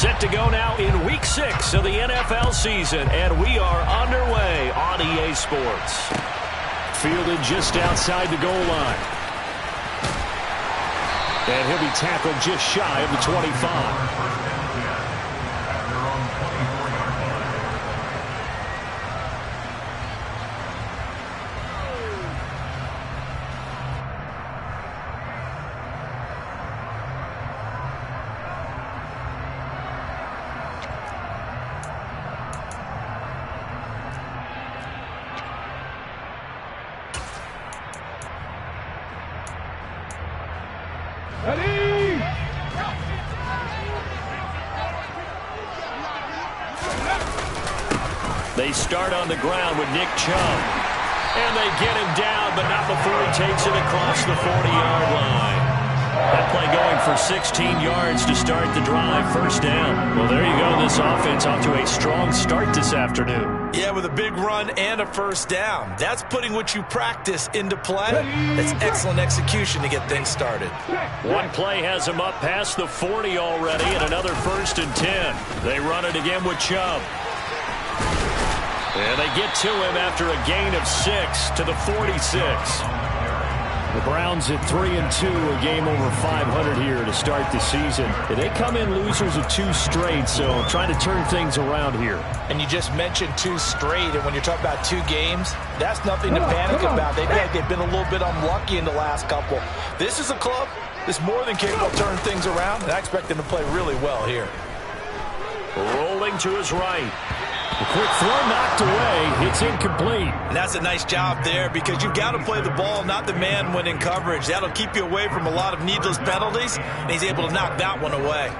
Set to go now in Week 6 of the NFL season, and we are underway on EA Sports. Fielded just outside the goal line. And he'll be tackled just shy of the 25. They start on the ground with Nick Chubb. And they get him down, but not before he takes it across the 40-yard line. That play going for 16 yards to start the drive. First down. Well, there you go. This offense off to a strong start this afternoon. Yeah, with a big run and a first down. That's putting what you practice into play. That's excellent execution to get things started. One play has him up past the 40 already, and another 1st and 10. They run it again with Chubb. And they get to him after a gain of 6 to the 46. The Browns at 3-2, a game over 500 here to start the season. They come in losers of 2 straight, so trying to turn things around here. And you just mentioned 2 straight, and when you're talking about 2 games, that's nothing to panic about. They've been a little bit unlucky in the last couple. This is a club that's more than capable of turning things around, and I expect them to play really well here. Rolling to his right. A quick throw knocked away. It's incomplete. And that's a nice job there because you've got to play the ball, not the man when in coverage. That'll keep you away from a lot of needless penalties, and he's able to knock that one away.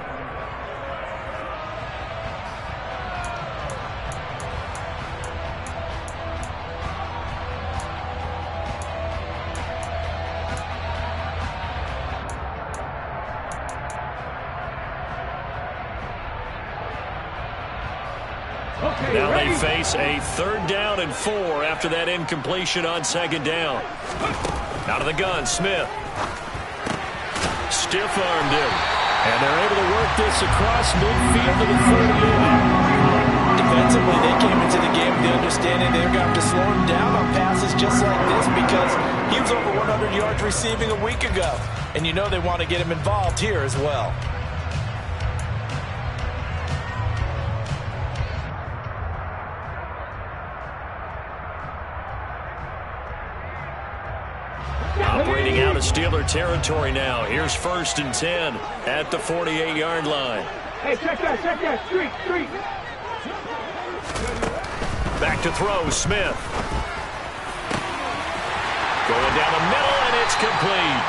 Now they face a 3rd down and 4 after that incompletion on 2nd down. Out of the gun, Smith. Stiff-armed him. And they're able to work this across midfield to the 38. Defensively, they came into the game with the understanding they're going to have to slow him down on passes just like this because he was over 100 yards receiving a week ago. And you know they want to get him involved here as well. Operating out of Steeler territory now. Here's 1st and 10 at the 48-yard line. Hey, check that, street. Back to throw, Smith. Going down the middle, and it's complete.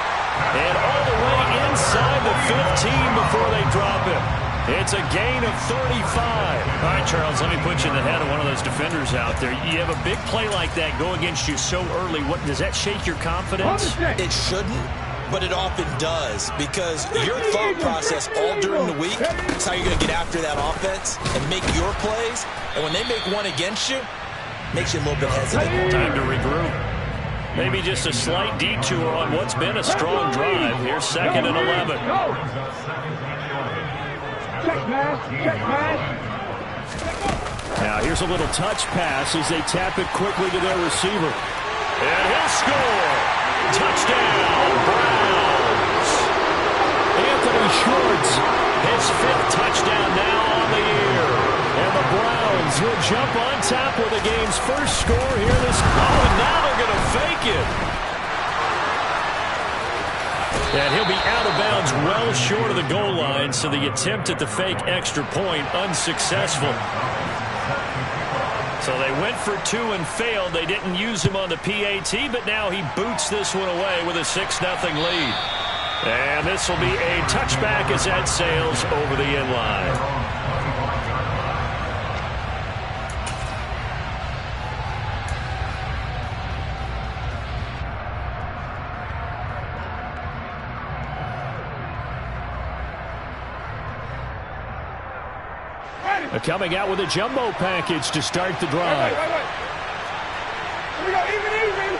And all the way inside the 15 before they drop him. It's a gain of 35. All right, Charles, let me put you in the head of one of those defenders out there. You have a big play like that go against you so early. What does that shake your confidence? It shouldn't, but it often does because your thought process all during the week is how you're going to get after that offense and make your plays. And when they make one against you, it makes you a little bit hesitant. Time to regroup. Maybe just a slight detour on what's been a strong drive. Here's 2nd and 11. Now here's a little touch pass as they tap it quickly to their receiver. And he'll score. Touchdown, Browns. Anthony Schwartz, his 5th touchdown now on the year. And the Browns will jump on top with the game's first score here this. Oh, and now they're going to fake it. And he'll be out of bounds well short of the goal line, so the attempt at the fake extra point unsuccessful. So they went for 2 and failed. They didn't use him on the PAT, but now he boots this one away with a 6-0 lead. And this will be a touchback as that sails over the end line. Coming out with a jumbo package to start the drive. Wait. Here we go, even.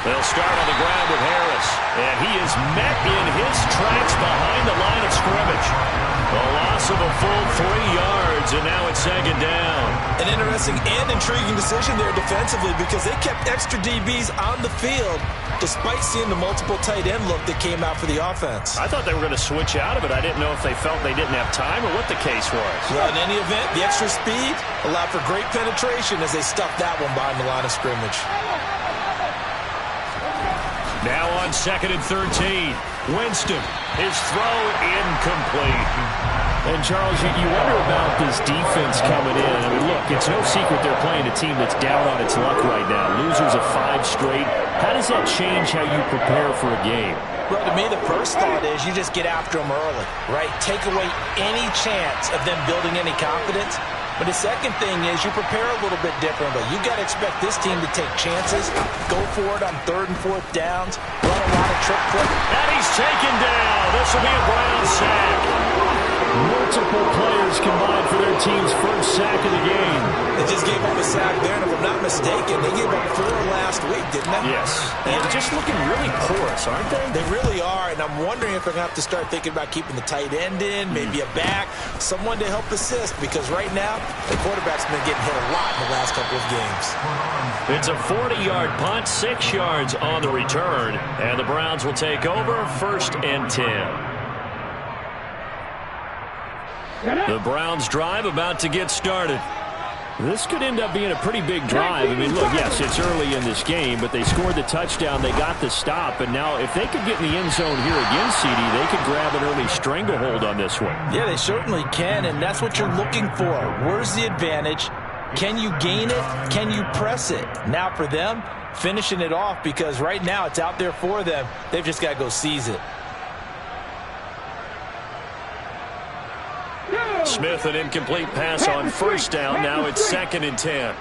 They'll start on the ground with Harris. And he is is met in his tracks behind the line of scrimmage. A loss of a full 3 yards, and now it's second down. An interesting and intriguing decision there defensively because they kept extra DBs on the field despite seeing the multiple tight end look that came out for the offense. I thought they were going to switch out of it. I didn't know if they felt they didn't have time or what the case was. Well, in any event, the extra speed allowed for great penetration as they stuffed that one behind the line of scrimmage. Now on 2nd and 13. Winston, his throw incomplete. And, Charles, you wonder about this defense coming in. I mean, look, it's no secret they're playing a team that's down on its luck right now. Losers of 5 straight. How does that change how you prepare for a game? Well, to me, the first thought is you just get after them early, right? Take away any chance of them building any confidence. But the second thing is you prepare a little bit differently. You've got to expect this team to take chances, go for it on 3rd and 4th downs, run a lot of trick play. And he's taken down. This will be a Brown sack. Multiple players combined for their team's first sack of the game. They just gave up a sack there, and if I'm not mistaken, they gave up 4 last week, didn't they? Yes. And just looking really porous, aren't they? They really are, and I'm wondering if they're going to have to start thinking about keeping the tight end in, maybe a back, someone to help assist, because right now, the quarterback's been getting hit a lot in the last couple of games. It's a 40-yard punt, 6 yards on the return, and the Browns will take over 1st and 10. The Browns drive about to get started. This could end up being a pretty big drive. I mean, look, yes, it's early in this game, but they scored the touchdown, they got the stop, and now if they could get in the end zone here again, CD, they could grab an early stranglehold on this one. Yeah, they certainly can, and that's what you're looking for. Where's the advantage? Can you gain it? Can you press it? Now for them, finishing it off, because right now it's out there for them. They've just got to go seize it. Smith, an incomplete pass on 1st down. Now it's 2nd and 10.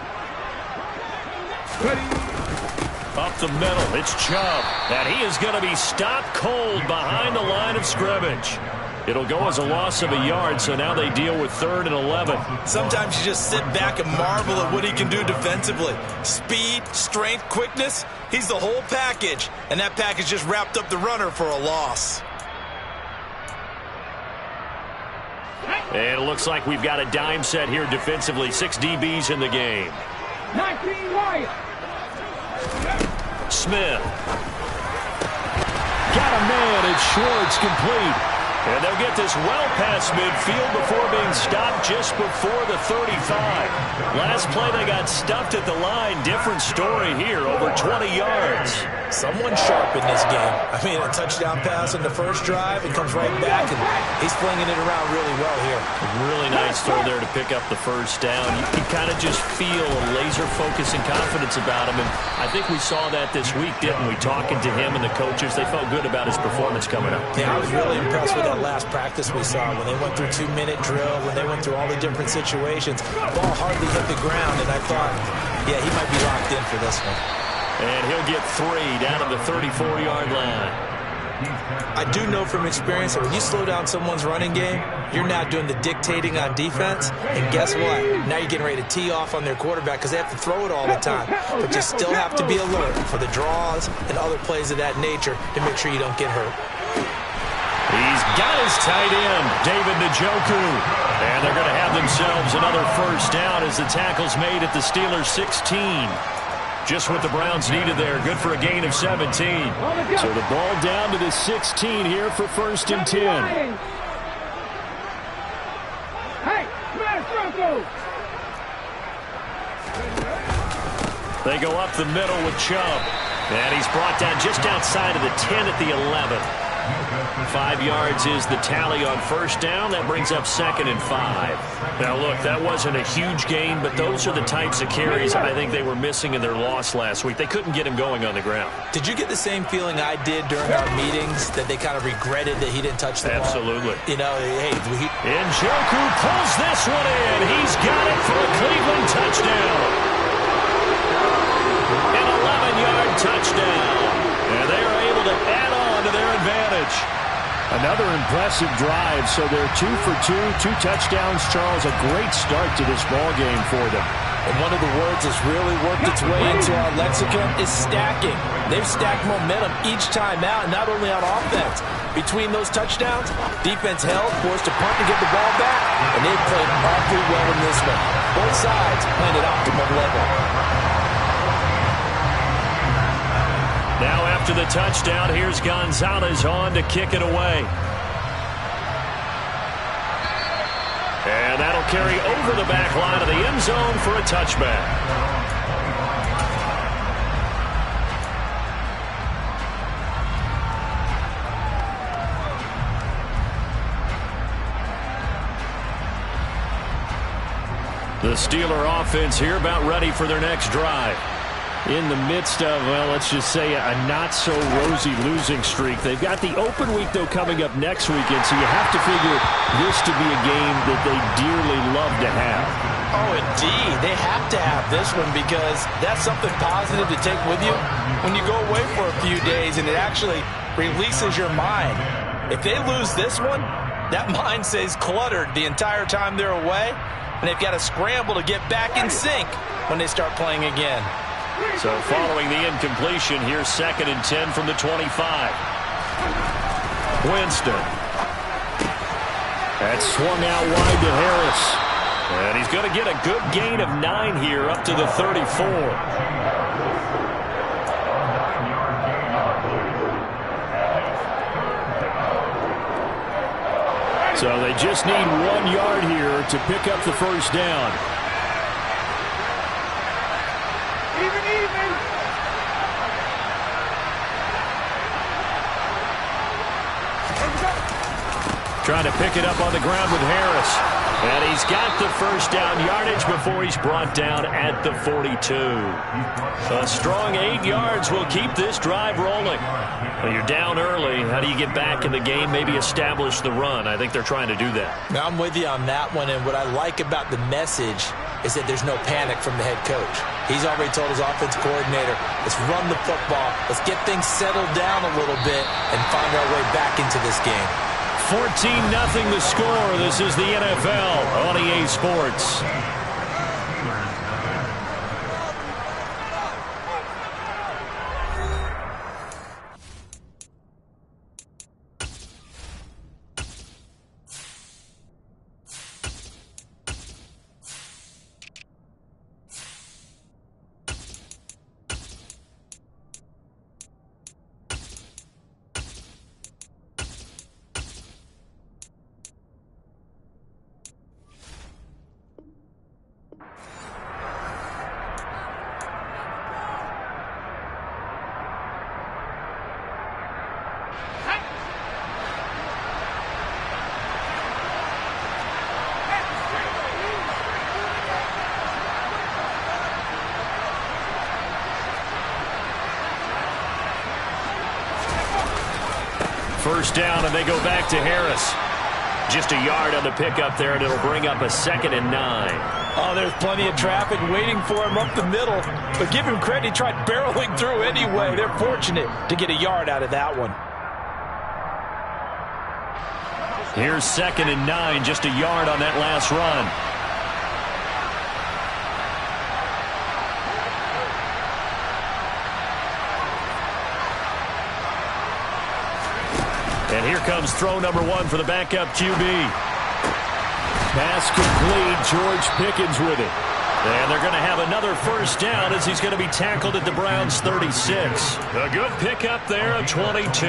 Up the middle, it's Chubb. And he is going to be stopped cold behind the line of scrimmage. It'll go as a loss of a yard, so now they deal with 3rd and 11. Sometimes you just sit back and marvel at what he can do defensively. Speed, strength, quickness, he's the whole package. And that package just wrapped up the runner for a loss. And it looks like we've got a dime set here defensively. 6 DBs in the game. 19 wide. Smith. Got a man. It's Schwartz, complete. And they'll get this well past midfield before being stopped just before the 35. Last play they got stuffed at the line. Different story here, over 20 yards. Someone sharp in this game. I mean, a touchdown pass in the first drive. It comes right back, and he's flinging it around really well here. Really nice throw there to pick up the 1st down. You kind of just feel a laser focus and confidence about him, and I think we saw that this week, didn't we? Talking to him and the coaches, they felt good about his performance coming up. Yeah, I was really impressed with that last practice we saw when they went through 2-minute drill, when they went through all the different situations. Ball hardly hit the ground, and I thought, yeah, he might be locked in for this one. And he'll get 3 down at the 34-yard line. I do know from experience that when you slow down someone's running game, you're now doing the dictating on defense. And guess what? Now you're getting ready to tee off on their quarterback because they have to throw it all the time. But you still have to be alert for the draws and other plays of that nature to make sure you don't get hurt. He's got his tight end, David Njoku. And they're going to have themselves another 1st down as the tackle's made at the Steelers' 16. Just what the Browns needed there. Good for a gain of 17. So the ball down to the 16 here for 1st and 10. Hey, smash Bronco! They go up the middle with Chubb. And he's brought down just outside of the 10 at the 11. 5 yards is the tally on 1st down. That brings up 2nd and 5. Now, look, that wasn't a huge gain, but those are the types of carries I think they were missing in their loss last week. They couldn't get him going on the ground. Did you get the same feeling I did during our meetings, that they kind of regretted that he didn't touch the ball? Absolutely. You know, hey, Njoku pulls this one in. He's got it for a Cleveland touchdown. An 11-yard touchdown. And they are able to add on to their advantage. Another impressive drive, so they're 2 for 2, 2 touchdowns, Charles. A great start to this ball game for them. And one of the words that's really worked its way into our lexicon is stacking. They've stacked momentum each time out, not only on offense. Between those touchdowns, defense held, forced a punt to get the ball back, and they've played awfully well in this one. Both sides playing at optimum level. Now after the touchdown, here's Gonzalez on to kick it away. And that'll carry over the back line of the end zone for a touchback. The Steeler offense here about ready for their next drive. In the midst of, well, let's just say a not-so-rosy losing streak. They've got the open week, though, coming up next weekend, so you have to figure this to be a game that they dearly love to have. Oh, indeed. They have to have this one because that's something positive to take with you when you go away for a few days, and it actually releases your mind. If they lose this one, that mind stays cluttered the entire time they're away, and they've got to scramble to get back in sync when they start playing again. So following the incompletion, here's 2nd and 10 from the 25. Winston. That's swung out wide to Harris. And he's going to get a good gain of 9 here up to the 34. So they just need 1 yard here to pick up the first down. Even. Trying to pick it up on the ground with Harris. And he's got the first down yardage before he's brought down at the 42. A strong 8 yards will keep this drive rolling. Well, you're down early. How do you get back in the game? Maybe establish the run. I think they're trying to do that. Now, I'm with you on that one, and what I like about the message is that there's no panic from the head coach. He's already told his offensive coordinator, let's run the football, let's get things settled down a little bit and find our way back into this game. 14-0 the score. This is the NFL on EA Sports. First down, and they go back to Harris. Just a yard on the pickup there, and it'll bring up a 2nd and 9. Oh, there's plenty of traffic waiting for him up the middle. But give him credit, he tried barreling through anyway. They're fortunate to get a yard out of that one. Here's 2nd and 9, just a yard on that last run. And here comes throw number 1 for the backup QB. Pass complete. George Pickens with it. And they're going to have another first down as he's going to be tackled at the Browns' 36. A good pickup there of 22.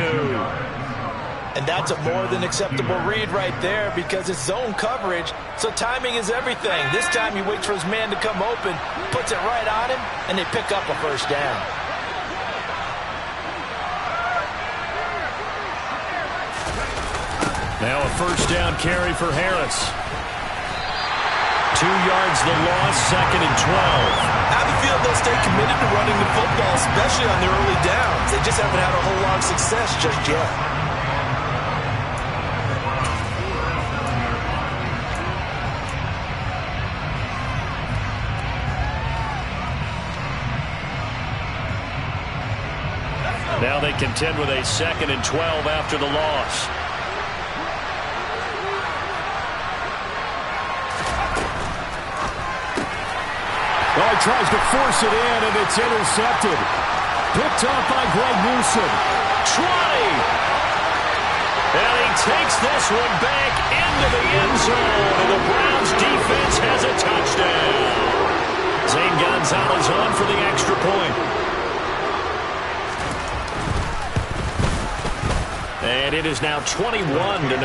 And that's a more than acceptable read right there because it's zone coverage, so timing is everything. This time he waits for his man to come open, puts it right on him, and they pick up a first down. Now a first down carry for Harris. 2 yards the loss, 2nd and 12. I have a feeling they'll stay committed to running the football, especially on their early downs. They just haven't had a whole lot of success just yet. Now they contend with a 2nd and 12 after the loss. Oh, he tries to force it in, and it's intercepted. Picked up by Greg Newsome. 20. And he takes this one back into the end zone, and the Browns defense has a touchdown. Zane Gonzalez on for the extra point. And it is now 21-0.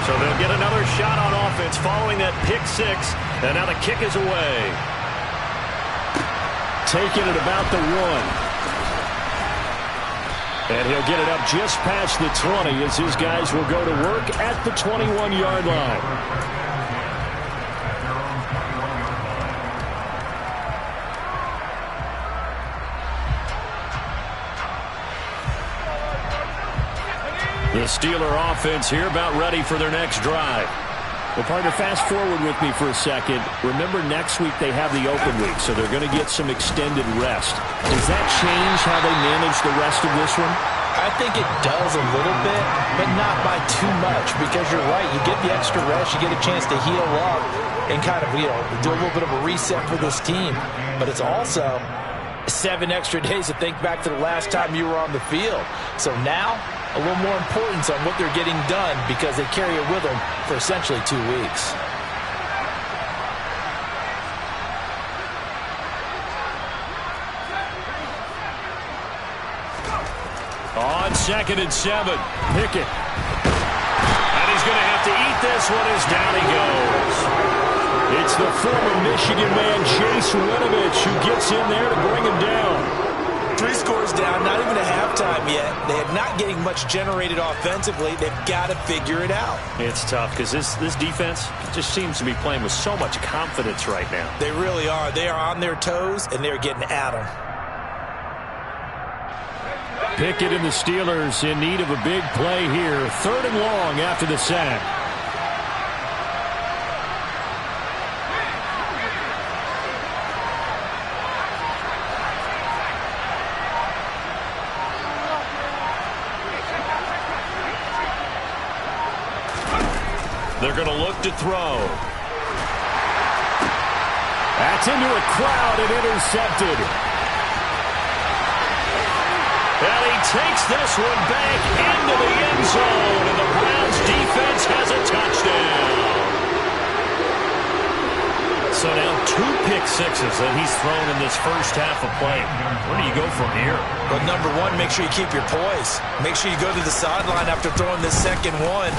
So they'll get another shot on offense following that pick six. And now the kick is away. Taking it about the 1. And he'll get it up just past the 20 as his guys will go to work at the 21-yard line. The Steeler offense here about ready for their next drive. Well, partner, fast forward with me for a second. Remember, next week they have the open week, so they're going to get some extended rest. Does that change how they manage the rest of this one? I think it does a little bit, but not by too much, because you're right. You get the extra rest, you get a chance to heal up and kind of, do a little bit of a reset for this team. But it's also 7 extra days to think back to the last time you were on the field. So now, a little more importance on what they're getting done because they carry it with them for essentially 2 weeks. On 2nd and 7, Pickett. And he's going to have to eat this one as down he goes. It's the former Michigan man, Chase Winovich, who gets in there to bring him down. 3 scores down, not even a halftime yet. They are not getting much generated offensively. They've got to figure it out. It's tough because this defense just seems to be playing with so much confidence right now. They really are. They are on their toes, and they're getting at them. Pickett and the Steelers in need of a big play here. 3rd and long after the sack. They're going to look to throw. That's into a crowd and intercepted. And he takes this one back into the end zone, and the Browns defense has a touchdown. So now 2 pick sixes that he's thrown in this first half of play. Where do you go from here? Well, number one, make sure you keep your poise. Make sure you go to the sideline after throwing this second one,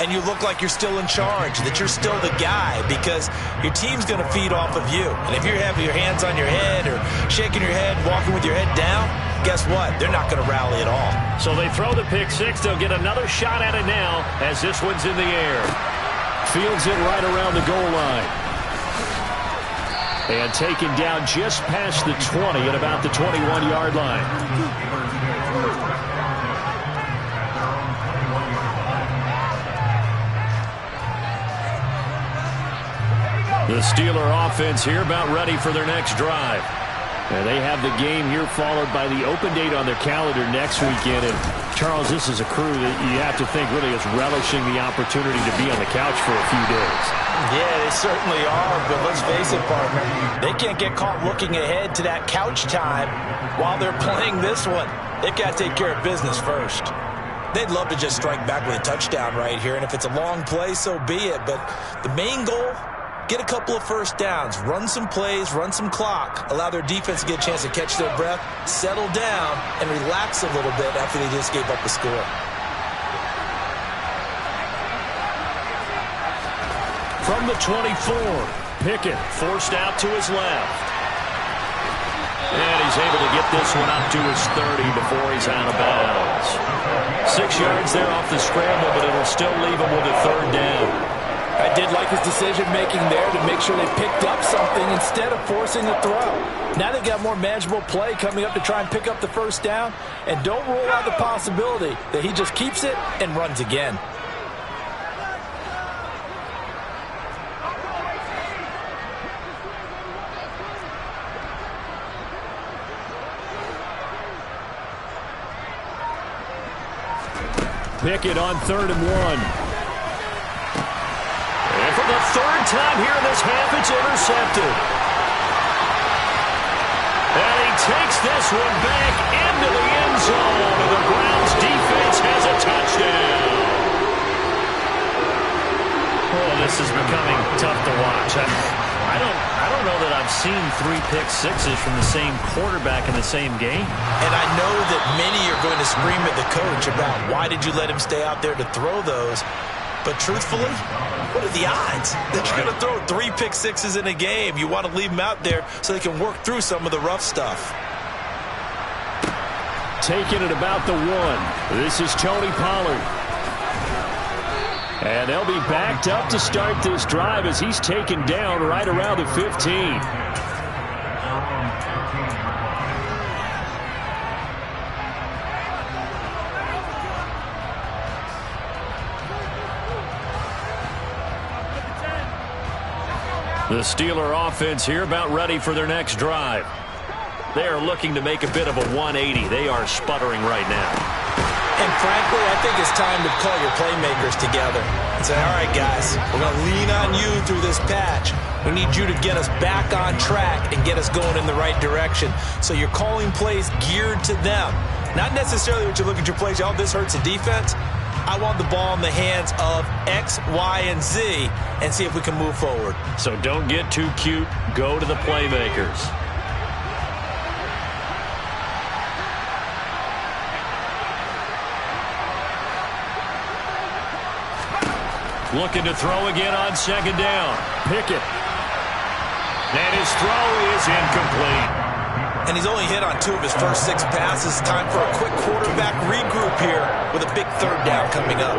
and you look like you're still in charge, that you're still the guy, because your team's going to feed off of you. And if you're having your hands on your head or shaking your head, walking with your head down, guess what? They're not going to rally at all. So they throw the pick six. They'll get another shot at it now as this one's in the air. Fields it right around the goal line. And taken down just past the 20 at about the 21-yard line. The Steeler offense here about ready for their next drive. And they have the game here followed by the open date on their calendar next weekend. And, Charles, this is a crew that you have to think really is relishing the opportunity to be on the couch for a few days. Yeah, they certainly are, but let's face it, partner. They can't get caught looking ahead to that couch time while they're playing this one. They've got to take care of business first. They'd love to just strike back with a touchdown right here, and if it's a long play, so be it. But the main goal, get a couple of first downs, run some plays, run some clock, allow their defense to get a chance to catch their breath, settle down, and relax a little bit after they just gave up a score. From the 24, Pickett forced out to his left. And he's able to get this one up to his 30 before he's out of bounds. 6 yards there off the scramble, but it'll still leave him with a 3rd down. I did like his decision-making there to make sure they picked up something instead of forcing the throw. Now they've got more manageable play coming up to try and pick up the first down, and don't rule out the possibility that he just keeps it and runs again. Pickett on 3rd and 1. third time here in this half, it's intercepted. And he takes this one back into the end zone, and the Browns defense has a touchdown. Oh, this is becoming tough to watch. I don't know that I've seen 3 pick sixes from the same quarterback in the same game. And I know that many are going to scream at the coach about why did you let him stay out there to throw those. But truthfully, what are the odds that you're going to throw 3 pick sixes in a game? You want to leave them out there so they can work through some of the rough stuff. Taking it about the 1. This is Tony Pollard. And they'll be backed up to start this drive as he's taken down right around the 15. The Steeler offense here about ready for their next drive. They are looking to make a bit of a 180. They are sputtering right now. And frankly, I think it's time to call your playmakers together and say, all right, guys, we're going to lean on you through this patch. We need you to get us back on track and get us going in the right direction. So you're calling plays geared to them. Not necessarily what you look at your plays, oh, this hurts the defense. I want the ball in the hands of X, Y, and Z and see if we can move forward. So don't get too cute. Go to the playmakers. Looking to throw again on second down. Pickett. And his throw is incomplete. And he's only hit on 2 of his first 6 passes. Time for a quick quarterback regroup here with a big third down coming up.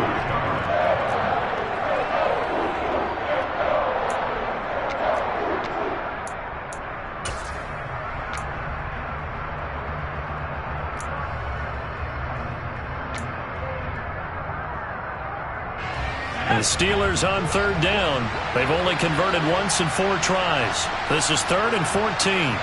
The Steelers on third down. They've only converted once in 4 tries. This is 3rd and 14.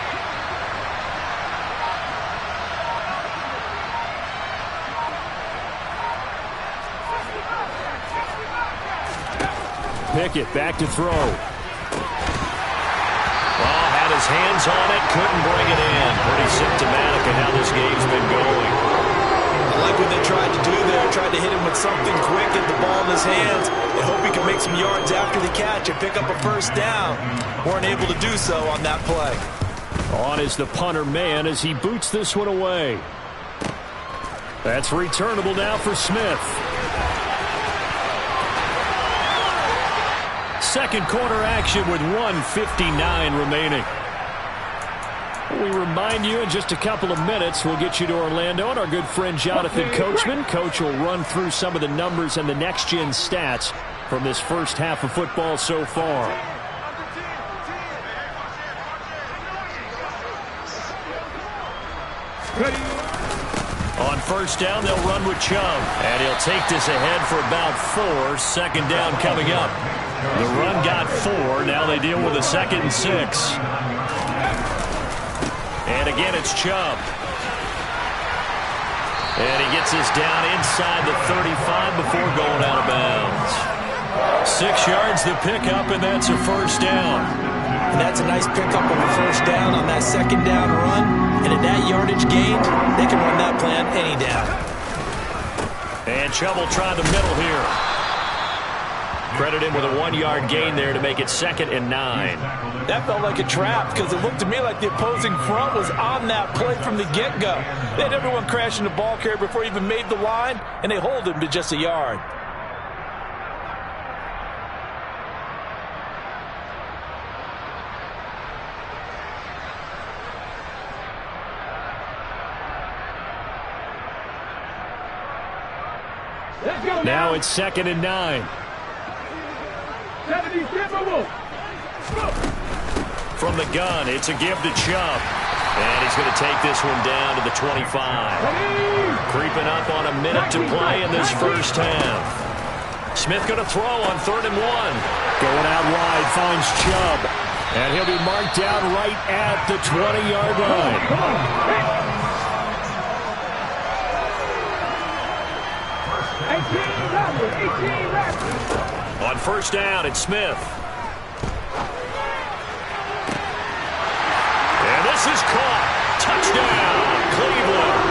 Pickett back to throw. Well, had his hands on it, couldn't bring it in. Pretty symptomatic of how this game's been going. I like what they tried to do there. Tried to hit him with something quick, get the ball in his hands, and hope he can make some yards after the catch and pick up a first down. Weren't able to do so on that play. On is the punter man as he boots this one away. That's returnable now for Smith. Second quarter action with 1:59 remaining. We remind you in just a couple of minutes we'll get you to Orlando and our good friend Jonathan Coachman. Coach will run through some of the numbers and the next-gen stats from this first half of football so far. On first down, they'll run with Chubb. And he'll take this ahead for about 4. Second down coming up. The run got 4. Now they deal with a 2nd and 6. And again, it's Chubb. And he gets this down inside the 35 before going out of bounds. 6 yards the pickup, and that's a first down. And that's a nice pickup of a first down on that second down run. And at that yardage gain, they can run that plan any down. And Chubb will try the middle here. Credit him with a 1-yard gain there to make it 2nd and 9. That felt like a trap because it looked to me like the opposing front was on that play from the get-go. They had everyone crashing the ball carrier before he even made the line, and they hold him to just a yard. Now it's 2nd and 9. From the gun, it's a give to Chubb. And he's going to take this one down to the 25. Creeping up on a minute to play in this first half. Smith going to throw on 3rd and 1. Going out wide, finds Chubb. And he'll be marked down right at the 20-yard line. 18 left. On first down, it's Smith. This is caught. Touchdown, Cleveland.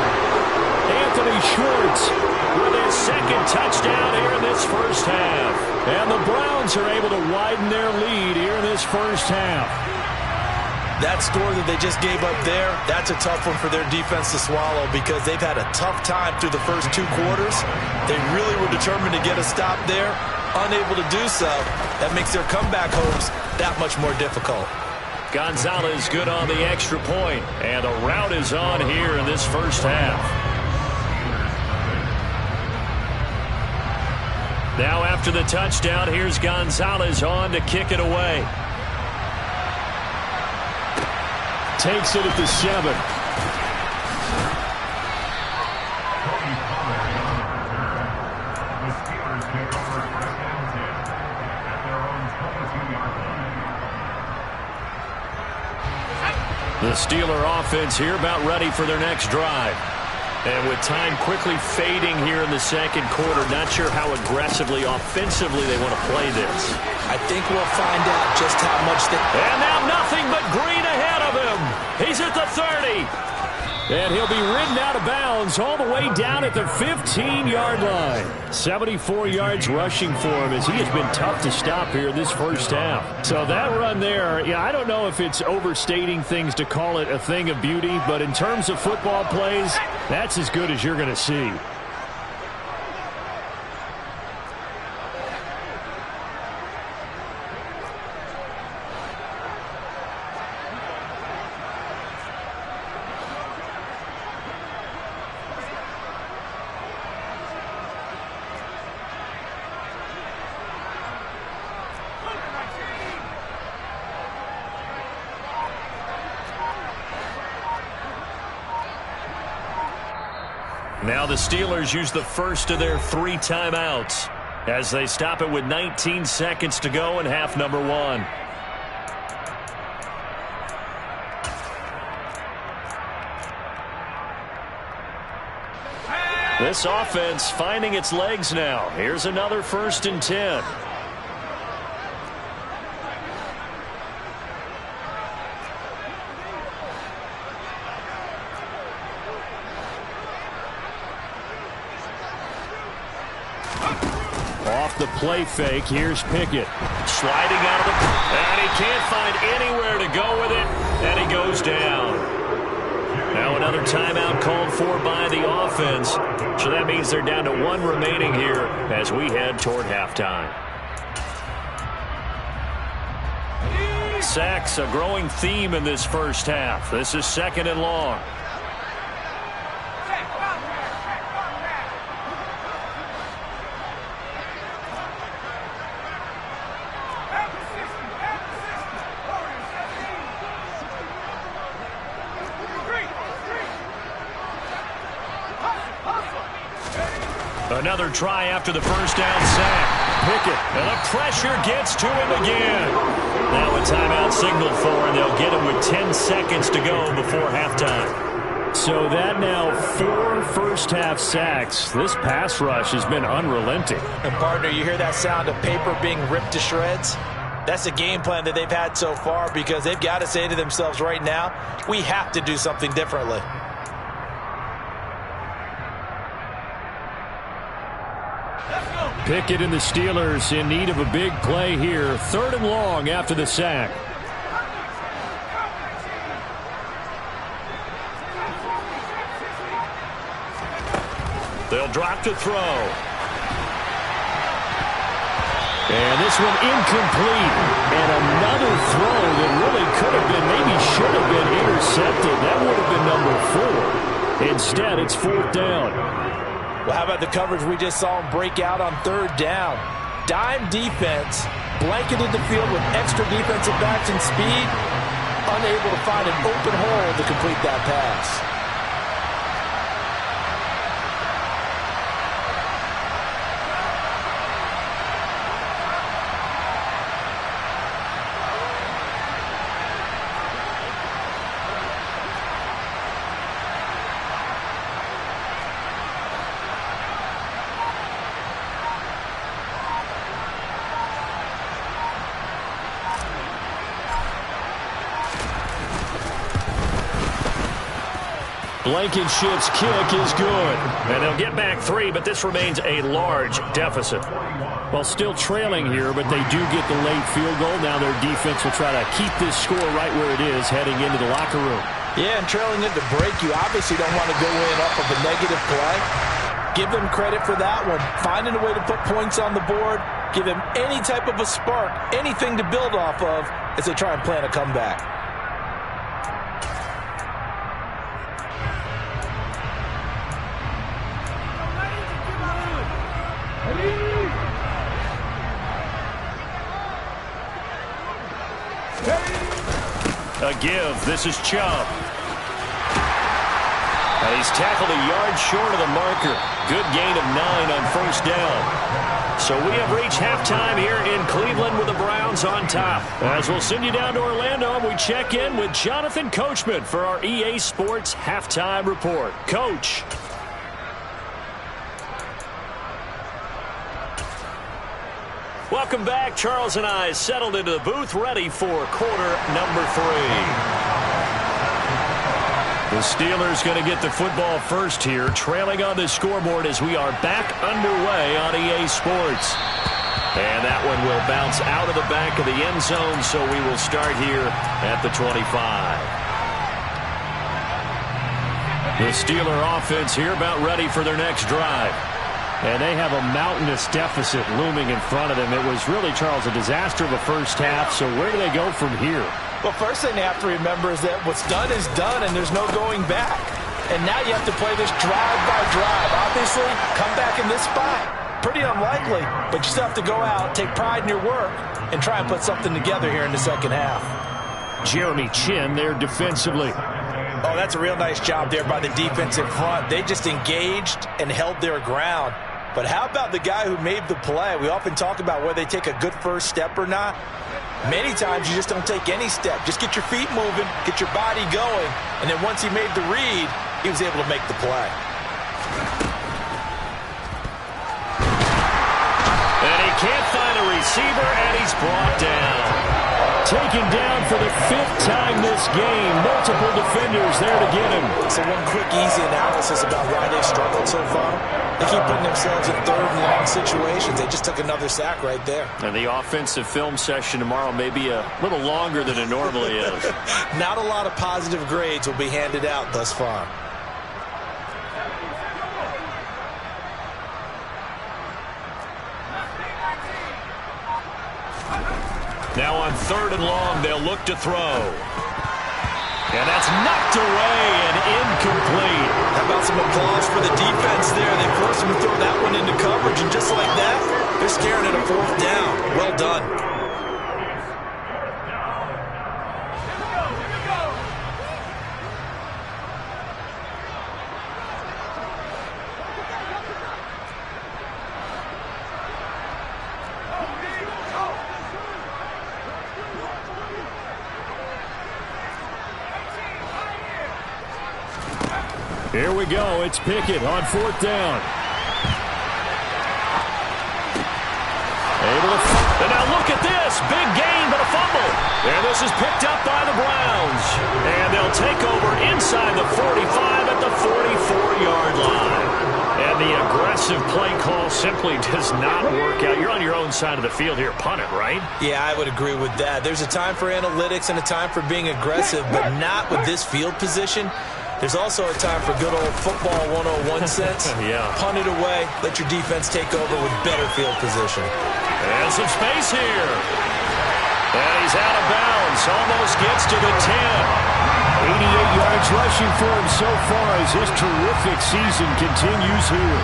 Anthony Schwartz with his second touchdown here in this first half. And the Browns are able to widen their lead here in this first half. That score that they just gave up there, that's a tough one for their defense to swallow because they've had a tough time through the first 2 quarters. They really were determined to get a stop there, unable to do so. That makes their comeback hopes that much more difficult. Gonzalez good on the extra point, and the rout is on here in this first half. Now after the touchdown, here's Gonzalez on to kick it away. Takes it at the 7. The Steeler offense here about ready for their next drive. And with time quickly fading here in the second quarter, not sure how aggressively, offensively they want to play this. I think we'll find out just how much they... And now nothing but green ahead of him. He's at the 30. And he'll be ridden out of bounds all the way down at the 15-yard line. 74 yards rushing for him as he has been tough to stop here this first half. So that run there, yeah, I don't know if it's overstating things to call it a thing of beauty, but in terms of football plays, that's as good as you're going to see. Now the Steelers use the first of their 3 timeouts as they stop it with 19 seconds to go in half number 1. This offense finding its legs now. Here's another 1st and 10. Off the play fake, here's Pickett. Sliding out of the... And he can't find anywhere to go with it, and he goes down. Now another timeout called for by the offense. So that means they're down to 1 remaining here as we head toward halftime. Sacks, a growing theme in this first half. This is 2nd and long. Another try after the first down sack. Pickett, and the pressure gets to him again. Now a timeout signaled for, and they'll get him with 10 seconds to go before halftime. So that now 4 first-half sacks. This pass rush has been unrelenting. And, partner, you hear that sound of paper being ripped to shreds? That's a game plan that they've had so far because they've got to say to themselves right now, we have to do something differently. Pickett and the Steelers in need of a big play here. 3rd and long after the sack. They'll drop to throw. And this one incomplete. And another throw that really could have been, maybe should have been intercepted. That would have been number 4. Instead, it's 4th down. Well, how about the coverage we just saw him break out on 3rd down? Dime defense, blanketed the field with extra defensive backs and speed, unable to find an open hole to complete that pass. Blankenship's kick is good. And they'll get back 3, but this remains a large deficit. Well, still trailing here, but they do get the late field goal. Now their defense will try to keep this score right where it is heading into the locker room. Yeah, and trailing into break, you obviously don't want to go in off of a negative play. Give them credit for that one. Finding a way to put points on the board. Give them any type of a spark, anything to build off of as they try and plan a comeback. A give. This is Chubb. And he's tackled a yard short of the marker. Good gain of 9 on first down. So we have reached halftime here in Cleveland with the Browns on top. As we'll send you down to Orlando, and we check in with Jonathan Coachman for our EA Sports Halftime Report. Coach. Welcome back. Charles and I settled into the booth, ready for quarter number 3. The Steelers going to get the football first here, trailing on the scoreboard as we are back underway on EA Sports. And that one will bounce out of the back of the end zone, so we will start here at the 25. The Steeler offense here about ready for their next drive. And they have a mountainous deficit looming in front of them. It was really, Charles, a disaster of a first half. So where do they go from here? Well, first thing they have to remember is that what's done is done, and there's no going back. And now you have to play this drive by drive. Obviously, come back in this spot. Pretty unlikely, but you still have to go out, take pride in your work, and try and put something together here in the second half. Jeremy Chin there defensively. Oh, that's a real nice job there by the defense in front. They just engaged and held their ground. But how about the guy who made the play? We often talk about whether they take a good first step or not. Many times you just don't take any step. Just get your feet moving, get your body going, and then once he made the read, he was able to make the play. And he can't find a receiver, and he's brought down. Taken down for the 5th time this game. Multiple defenders there to get him. So one quick, easy analysis about why they've struggled so far. They keep putting themselves in 3rd and long situations. They just took another sack right there. And the offensive film session tomorrow may be a little longer than it normally is. Not a lot of positive grades will be handed out thus far. Now on 3rd and long, they'll look to throw. And that's knocked away and incomplete. How about some applause for the defense there? They forced him to throw that one into coverage, and just like that, they're staring at a 4th down. Well done. Here we go. It's Pickett on 4th down. Able to... And now look at this. Big gain, but a fumble. And this is picked up by the Browns. And they'll take over inside the 45 at the 44-yard line. And the aggressive play call simply does not work out. You're on your own side of the field here. Punt it, right? Yeah, I would agree with that. There's a time for analytics and a time for being aggressive, but not with this field position. There's also a time for good old football 101 sense. Yeah. Punt it away. Let your defense take over with better field position. And some space here. And he's out of bounds. Almost gets to the 10. 88 yards rushing for him so far as his terrific season continues here.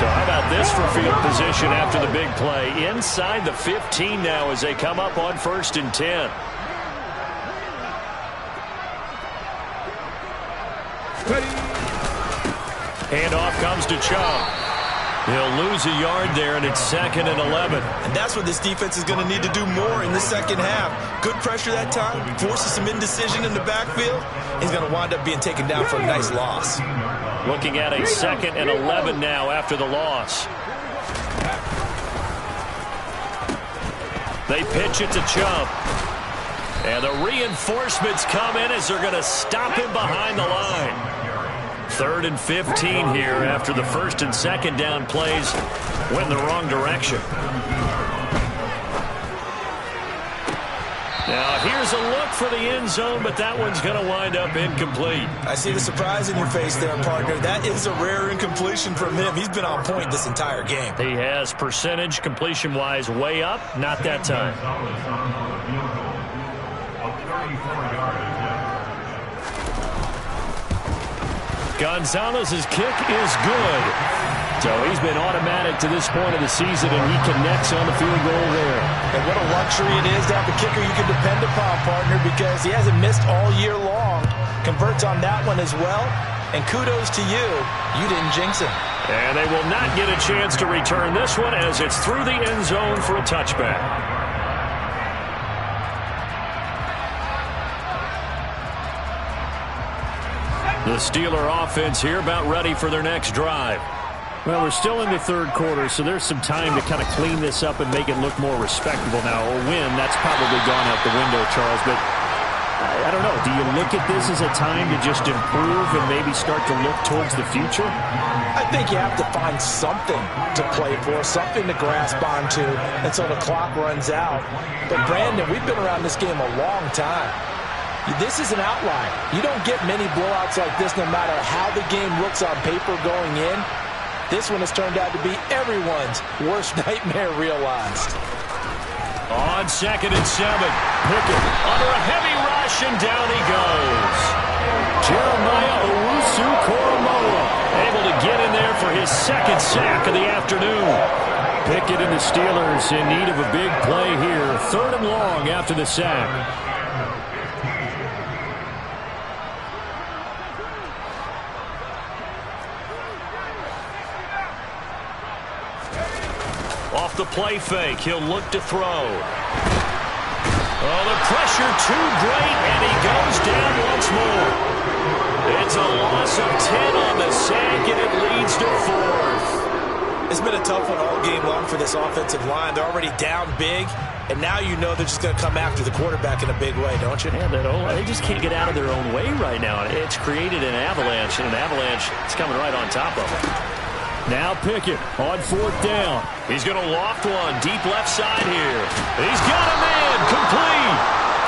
So how about this for field position after the big play? Inside the 15 now as they come up on 1st and 10. Handoff comes to Chubb. He'll lose a yard there, and it's 2nd and 11. And that's what this defense is going to need to do more in the second half. Good pressure that time, forces some indecision in the backfield. He's going to wind up being taken down for a nice loss. Looking at a 2nd and 11 now after the loss. They pitch it to Chubb. And the reinforcements come in as they're going to stop him behind the line. 3rd and 15 here after the 1st and 2nd down plays went in the wrong direction. Now, here's a look for the end zone, but that one's going to wind up incomplete. I see the surprise in your face there, partner. That is a rare incompletion from him. He's been on point this entire game. He has percentage completion-wise way up, not that time. Gonzalez's kick is good. So he's been automatic to this point of the season, and he connects on the field goal there. And what a luxury it is to have a kicker you can depend upon, partner, because he hasn't missed all year long. Converts on that one as well. And kudos to you. You didn't jinx him. And they will not get a chance to return this one as it's through the end zone for a touchback. The Steeler offense here about ready for their next drive. Well, we're still in the 3rd quarter, so there's some time to kind of clean this up and make it look more respectable now. A win, that's probably gone out the window, Charles, but I don't know. Do you look at this as a time to just improve and maybe start to look towards the future? I think you have to find something to play for, something to grasp onto until the clock runs out. But, Brandon, we've been around this game a long time. This is an outlier. You don't get many blowouts like this no matter how the game looks on paper going in. This one has turned out to be everyone's worst nightmare realized. On 2nd and 7, Pickett under a heavy rush, and down he goes. Jeremiah Owusu-Koramoah able to get in there for his 2nd sack of the afternoon. Pickett and the Steelers in need of a big play here. 3rd and long after the sack. Off the play fake, he'll look to throw. Oh, the pressure too great, and he goes down once more. It's a loss of 10 on the sack, and it leads to 4th. It's been a tough one all game long for this offensive line. They're already down big, and now you know they're just going to come after the quarterback in a big way, don't you? Yeah, they just can't get out of their own way right now. It's created an avalanche, and an avalanche is coming right on top of them. Now Pickett on 4th down. He's going to loft one deep left side here. He's got a man complete.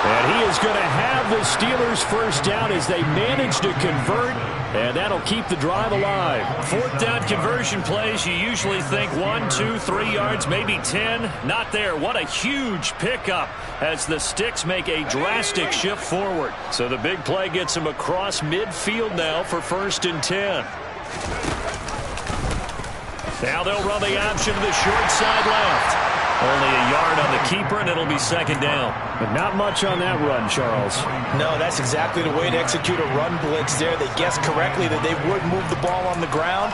And he is going to have the Steelers first down as they manage to convert. And that'll keep the drive alive. 4th down conversion plays, you usually think 1, 2, 3 yards, maybe 10. Not there. What a huge pickup as the Sticks make a drastic shift forward. So the big play gets him across midfield now for 1st and 10. Now they'll run the option to the short side left. Only a yard on the keeper, and it'll be 2nd down. But not much on that run, Charles. No, that's exactly the way to execute a run blitz there. They guessed correctly that they would move the ball on the ground,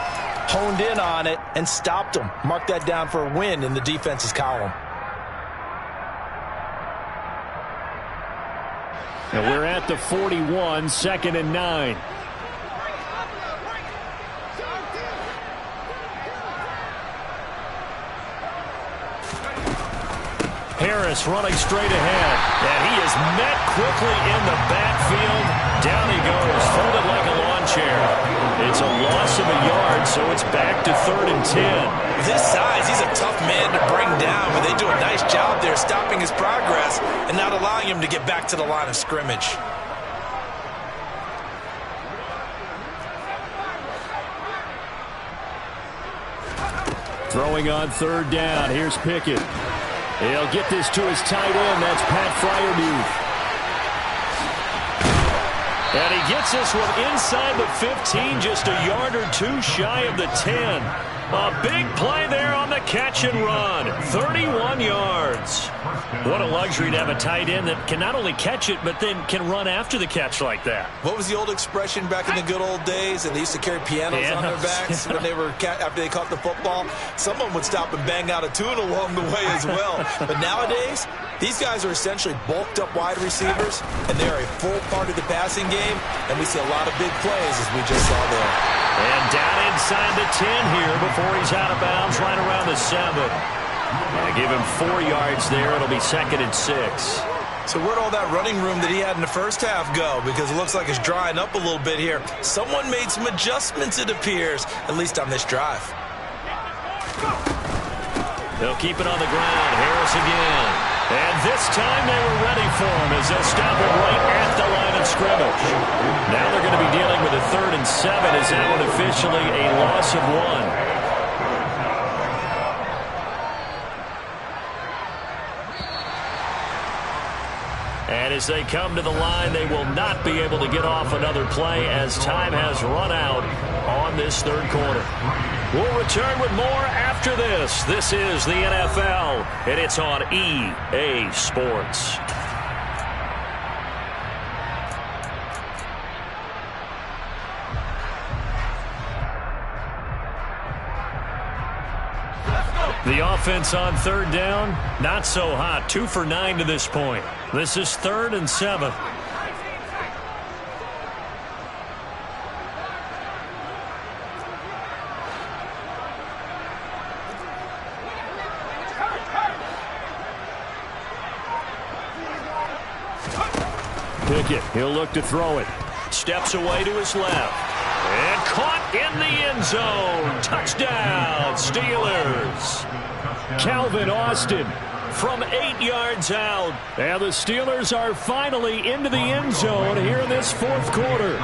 honed in on it, and stopped them. Mark that down for a win in the defense's column. And we're at the 41, 2nd and 9. Harris running straight ahead, and he is met quickly in the backfield. Down he goes, folded like a lawn chair. It's a loss of a yard, so it's back to 3rd and 10. With his size, he's a tough man to bring down, but they do a nice job there stopping his progress and not allowing him to get back to the line of scrimmage. Throwing on 3rd down, here's Pickett. He'll get this to his tight end. That's Pat Freiermuth. And he gets this one inside the 15, just a yard or two shy of the 10. A big play there on the catch and run. 31 yards. What a luxury to have a tight end that can not only catch it, but then can run after the catch like that. What was the old expression back in the good old days? And they used to carry pianos on their backs when they were after they caught the football. Someone would stop and bang out a tune along the way as well. But nowadays, these guys are essentially bulked up wide receivers, and they are a full part of the passing game. And we see a lot of big plays as we just saw there. And down inside the 10 here before he's out of bounds, right around the 7. And give him 4 yards there. It'll be 2nd and 6. So where'd all that running room that he had in the first half go? Because it looks like it's drying up a little bit here. Someone made some adjustments, it appears, at least on this drive. They'll keep it on the ground. Harris again. And this time they were ready for him as they'll stop him right at the line of scrimmage. Now they're going to be dealing with a 3rd and 7 as that one officially a loss of 1. And as they come to the line, they will not be able to get off another play as time has run out on this 3rd quarter. We'll return with more after this. This is the NFL, and it's on EA Sports. The offense on 3rd down, not so hot. 2 for 9 to this point. This is 3rd and 7. Pickett, he'll look to throw it. Steps away to his left. And caught in the end zone. Touchdown, Steelers. Calvin Austin from 8 yards out. And the Steelers are finally into the end zone here in this 4th quarter.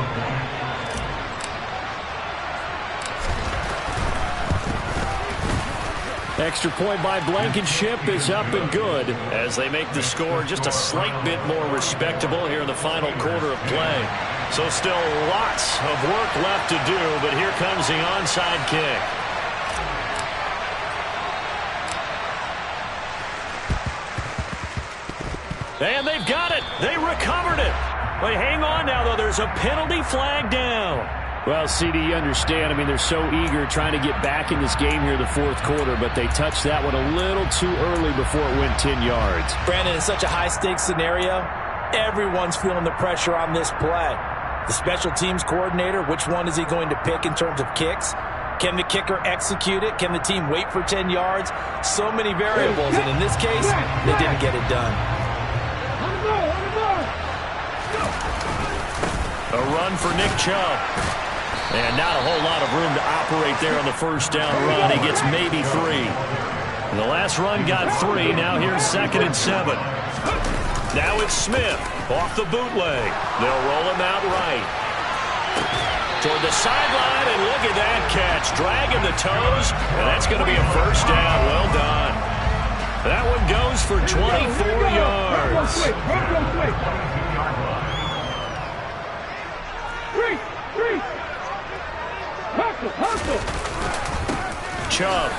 Extra point by Blankenship is up and good as they make the score just a slight bit more respectable here in the final quarter of play. So still lots of work left to do, but here comes the onside kick. And they've got it. They recovered it. But hang on now, though. There's a penalty flag down. Well, CD, you understand. I mean, they're so eager trying to get back in this game here in the 4th quarter, but they touched that one a little too early before it went 10 yards. Brandon, in such a high-stakes scenario, everyone's feeling the pressure on this play. The special teams coordinator, which one is he going to pick in terms of kicks? Can the kicker execute it? Can the team wait for 10 yards? So many variables, and in this case, they didn't get it done. A run for Nick Chubb. And not a whole lot of room to operate there on the 1st down run. He gets maybe 3. The last run got 3. Now here's 2nd and 7. Now it's Smith off the bootleg. They'll roll him out right. Toward the sideline, and look at that catch. Dragging the toes, and that's going to be a 1st down. Well done. That one goes for 24 yards. Chubb.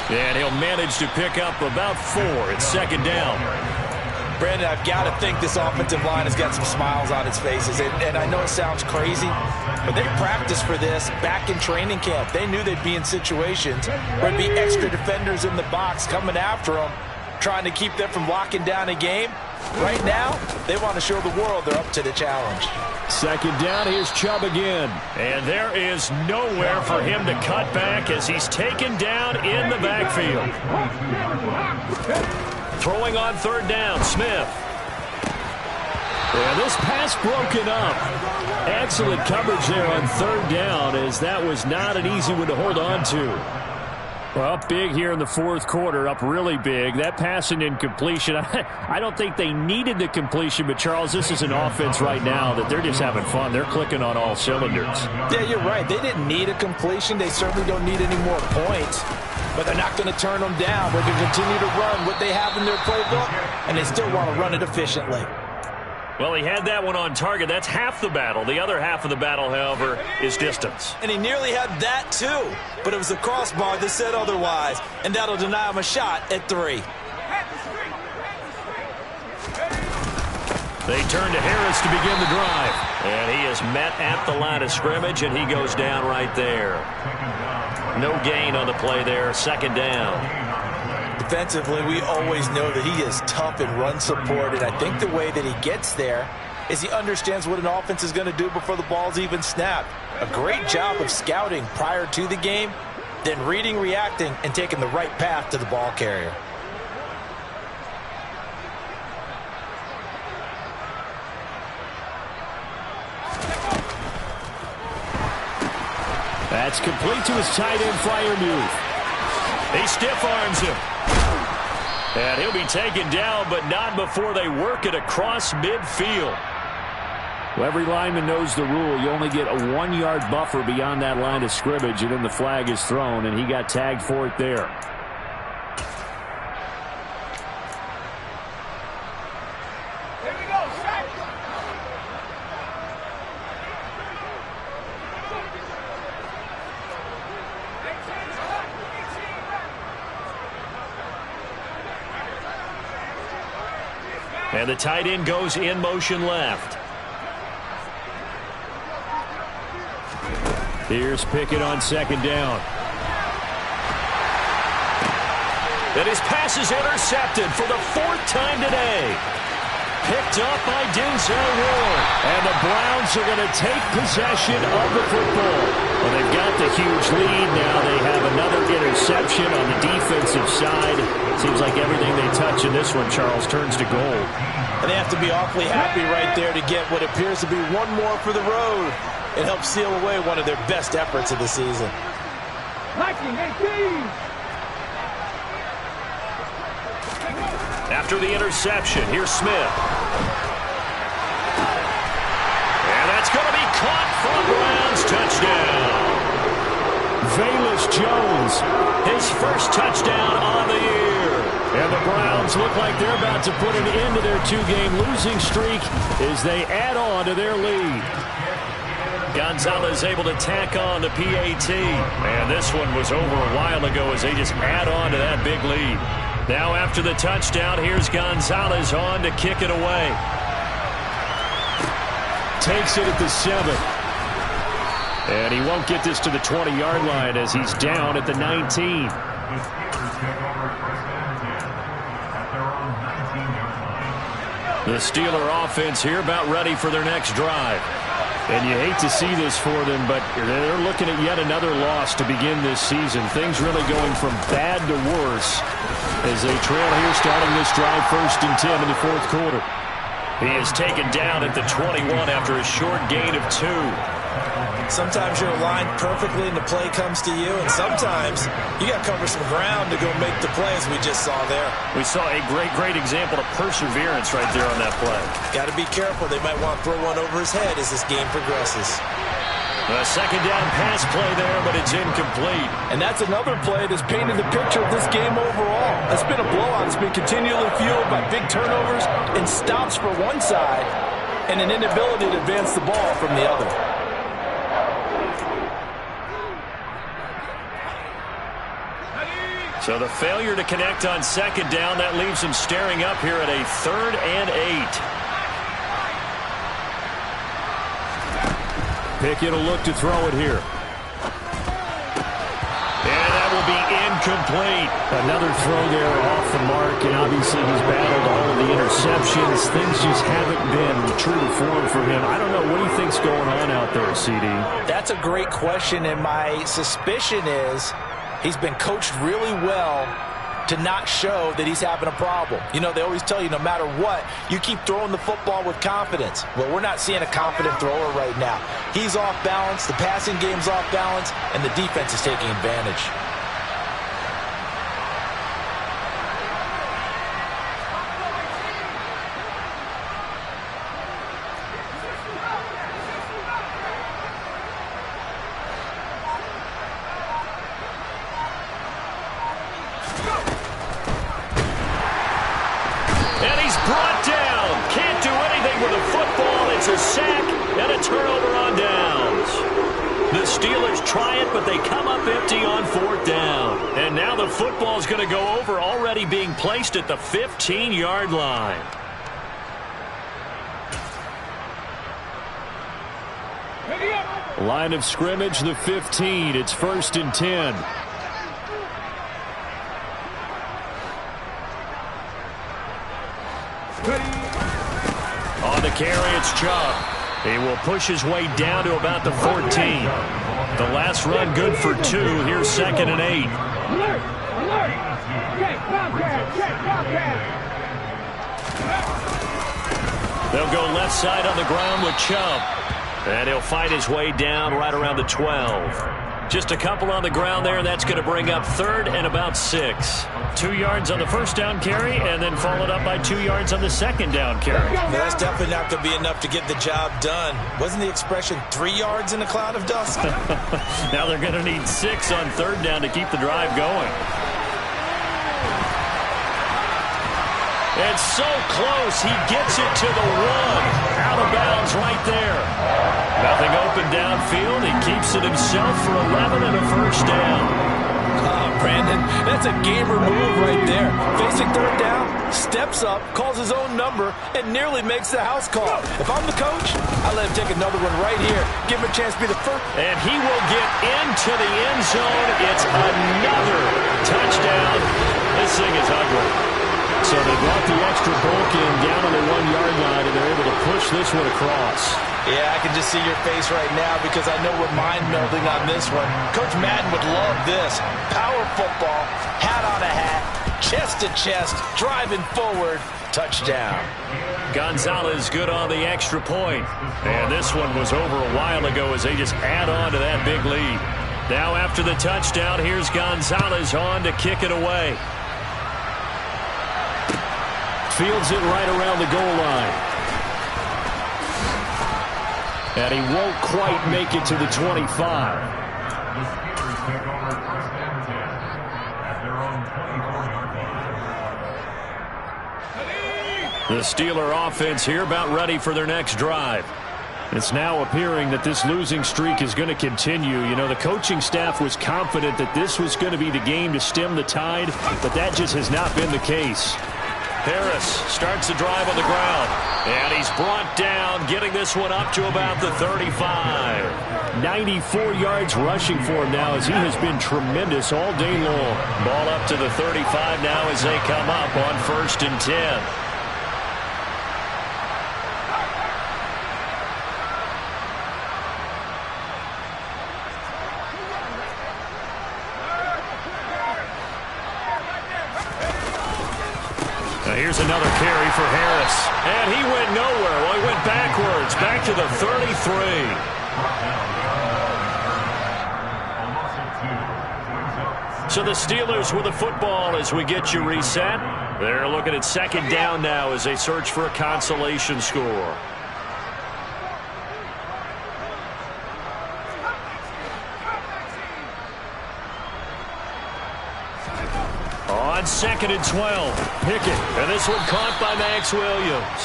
And he'll manage to pick up about 4. It's 2nd down. Brandon, I've got to think this offensive line has got some smiles on its faces. And I know it sounds crazy, but they practiced for this back in training camp. They knew they'd be in situations where there'd be extra defenders in the box coming after them, trying to keep them from locking down a game. Right now, they want to show the world they're up to the challenge. 2nd down, here's Chubb again. And there is nowhere for him to cut back as he's taken down in the backfield. Throwing on 3rd down, Smith. And this pass broken up. Excellent coverage there on 3rd down as that was not an easy one to hold on to. Well, up big here in the 4th quarter, up really big. That pass and incompletion, I don't think they needed the completion, but Charles, this is an offense right now that they're just having fun. They're clicking on all cylinders. Yeah, you're right. They didn't need a completion. They certainly don't need any more points, but they're not going to turn them down. They're going to continue to run what they have in their playbook, and they still want to run it efficiently. Well, he had that one on target. That's half the battle. The other half of the battle, however, is distance. And he nearly had that, too. But it was the crossbar that said otherwise. And that'll deny him a shot at 3. They turn to Harris to begin the drive. And he is met at the line of scrimmage, and he goes down right there. No gain on the play there. 2nd down. Defensively, we always know that he is tough in run support, and I think the way that he gets there is he understands what an offense is going to do before the ball's even snapped. A great job of scouting prior to the game, then reading, reacting, and taking the right path to the ball carrier. That's complete to his tight end Freiermuth. He stiff arms him. And he'll be taken down, but not before they work it across midfield. Well, every lineman knows the rule. You only get a 1-yard buffer beyond that line of scrimmage, and then the flag is thrown, and he got tagged for it there. Here we go, sack. And the tight end goes in motion left. Here's Pickett on second down. And his pass is intercepted for the 4th time today. Picked up by Denzel Ward. And the Browns are going to take possession of the football. Well, they've got the huge lead now. They have another interception on the defensive side. Seems like everything they touch in this one, Charles, turns to gold. And they have to be awfully happy right there to get what appears to be one more for the road. It helps seal away one of their best efforts of the season. 19-18. After the interception, here's Smith. And that's going to be caught for a Browns touchdown. Velus Jones, his first touchdown on the year. And the Browns look like they're about to put an end to their 2-game losing streak as they add on to their lead. Gonzalez able to tack on the PAT. And this one was over a while ago as they just add on to that big lead. Now after the touchdown, here's Gonzalez on to kick it away. Takes it at the 7. And he won't get this to the 20-yard line as he's down at the 19. The Steeler offense here about ready for their next drive. And you hate to see this for them, but they're looking at yet another loss to begin this season. Things really going from bad to worse as they trail here starting this drive 1st and 10 in the 4th quarter. He is taken down at the 21 after a short gain of 2. Sometimes you're aligned perfectly and the play comes to you, and sometimes you got to cover some ground to go make the play, as we just saw there. We saw a great example of perseverance right there on that play. Got to be careful. They might want to throw one over his head as this game progresses. A second down pass play there, but it's incomplete. And that's another play that's painted the picture of this game overall. It's been a blowout. It's been continually fueled by big turnovers and stops for one side and an inability to advance the ball from the other. So the failure to connect on second down, that leaves him staring up here at a 3rd and 8. Pickett will look to throw it here. And that will be incomplete. Another throw there off the mark, and obviously he's battled all of the interceptions. Things just haven't been true to form for him. I don't know. What do you think's going on out there, CD? That's a great question, and my suspicion is he's been coached really well to not show that he's having a problem. You know, they always tell you no matter what, you keep throwing the football with confidence. Well, we're not seeing a confident thrower right now. He's off balance, the passing game's off balance, and the defense is taking advantage. And he's brought down. Can't do anything with the football. It's a sack and a turnover on downs. The Steelers try it, but they come up empty on 4th down. And now the football's going to go over, already being placed at the 15-yard line. Line of scrimmage, the 15. It's 1st and 10. On the carry, it's Chubb. He will push his way down to about the 14. The last run good for 2. Here's 2nd and 8. Alert! Alert! Check, Bobcat! Check, Bobcat! They'll go left side on the ground with Chubb. And he'll fight his way down right around the 12. Just a couple on the ground there, and that's going to bring up 3rd and about 6. 2 yards on the first down carry, and then followed up by 2 yards on the second down carry. Now, that's definitely not going to be enough to get the job done. Wasn't the expression 3 yards in a cloud of dust? Now they're going to need 6 on 3rd down to keep the drive going. And so close, he gets it to the 1. Out of bounds right there. Nothing open downfield. He keeps it himself for 11 and a first down. Brandon, that's a gamer move right there. Facing 3rd down, steps up, calls his own number, and nearly makes the house call. If I'm the coach, I let him take another one right here. Give him a chance to be the first. And he will get into the end zone. It's another touchdown. This thing is ugly. So they brought the extra bulk in down on the 1-yard line, and they're able to push this one across. Yeah, I can just see your face right now because I know we're mind-melding on this one. Coach Madden would love this. Power football, hat on a hat, chest to chest, driving forward, touchdown. Gonzalez good on the extra point. And this one was over a while ago as they just add on to that big lead. Now after the touchdown, here's Gonzalez on to kick it away. Fields it right around the goal line. And he won't quite make it to the 25. The Steeler offense here about ready for their next drive. It's now appearing that this losing streak is going to continue. You know, the coaching staff was confident that this was going to be the game to stem the tide, but that just has not been the case. Harris starts the drive on the ground, and he's brought down, getting this one up to about the 35. 94 yards rushing for him now as he has been tremendous all day long. Ball up to the 35 now as they come up on 1st and 10. Here's another carry for Harris. And he went nowhere. Well, he went backwards. Back to the 33. So the Steelers with the football as we get you reset. They're looking at 2nd down now as they search for a consolation score. On 2nd and 12, Pickett, and this one caught by Max Williams.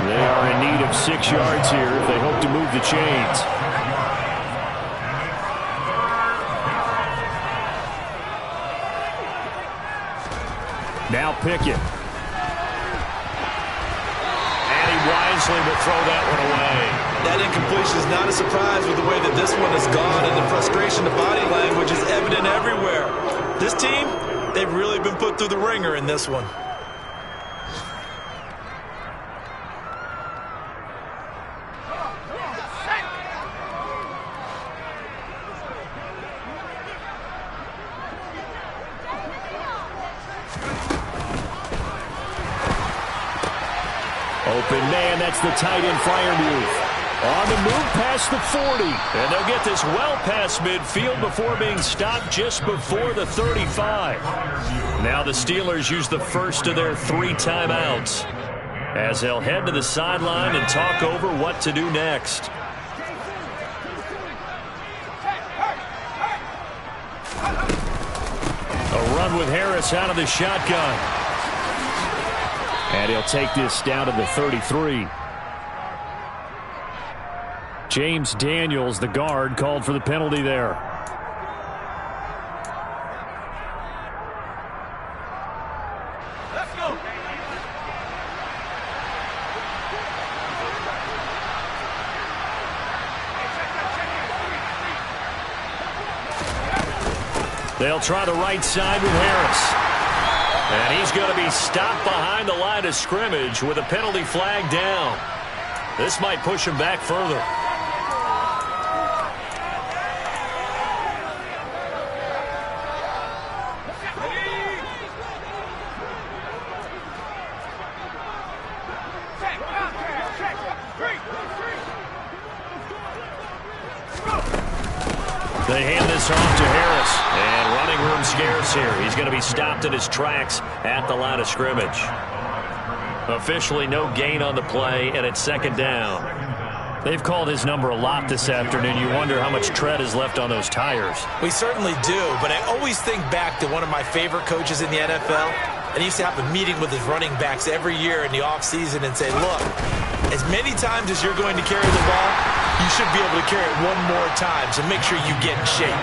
They are in need of 6 yards here if they hope to move the chains. Now Pickett. And he wisely will throw that one away. That incompletion is not a surprise with the way that this one has gone, and the frustration, the body language is evident everywhere. This team, they've really been put through the ringer in this one. Open man, that's the tight end flyer move. On the move past the 40. And they'll get this well past midfield before being stopped just before the 35. Now the Steelers use the first of their 3 timeouts as they'll head to the sideline and talk over what to do next. A run with Harris out of the shotgun. And he'll take this down to the 33. James Daniels, the guard, called for the penalty there. Let's go. They'll try the right side with Harris. And he's going to be stopped behind the line of scrimmage with a penalty flag down. This might push him back further. They hand this off to Harris. And running room scarce here. He's going to be stopped in his tracks at the line of scrimmage. Officially no gain on the play, and it's second down. They've called his number a lot this afternoon. You wonder how much tread is left on those tires. We certainly do, but I always think back to one of my favorite coaches in the NFL, and he used to have a meeting with his running backs every year in the offseason and say, look, as many times as you're going to carry the ball, you should be able to carry it one more time, so make sure you get in shape.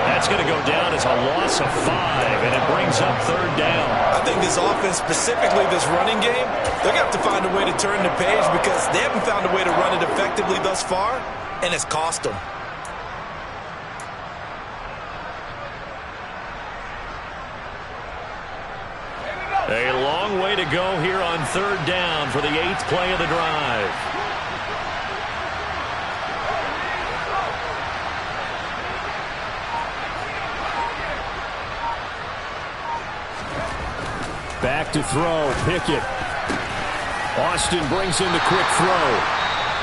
That's going to go down as a loss of 5, and it brings up third down. I think this offense, specifically this running game, they're going to have to find a way to turn the page because they haven't found a way to run it effectively thus far, and it's cost them. A long way to go here on third down for the 8th play of the drive. Back to throw, Pickett. Austin brings in the quick throw.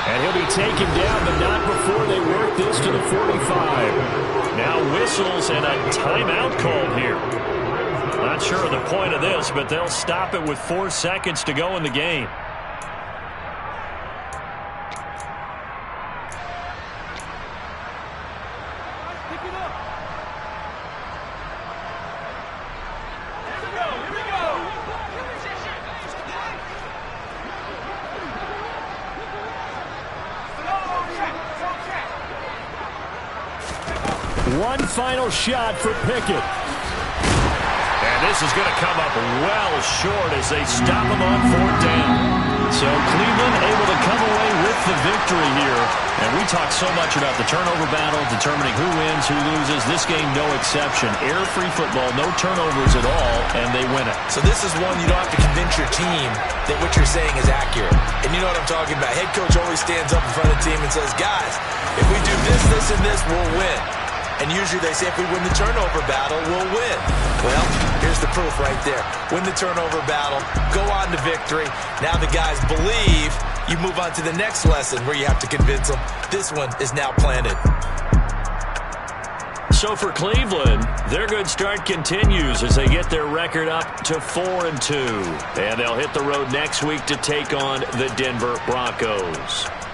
And he'll be taken down, but not before they work this to the 45. Now whistles and a timeout called here. Not sure of the point of this, but they'll stop it with 4 seconds to go in the game. One final shot for Pickett. And this is going to come up well short as they stop him on 4th down. So Cleveland able to come away with the victory here. And we talk so much about the turnover battle, determining who wins, who loses. This game, no exception. Error-free football, no turnovers at all, and they win it. So this is one you don't have to convince your team that what you're saying is accurate. And you know what I'm talking about. Head coach always stands up in front of the team and says, guys, if we do this, this, and this, we'll win. And usually they say if we win the turnover battle, we'll win. Well, here's the proof right there. Win the turnover battle, go on to victory. Now the guys believe. You move on to the next lesson where you have to convince them. This one is now planted. So for Cleveland, their good start continues as they get their record up to 4-2. And they'll hit the road next week to take on the Denver Broncos.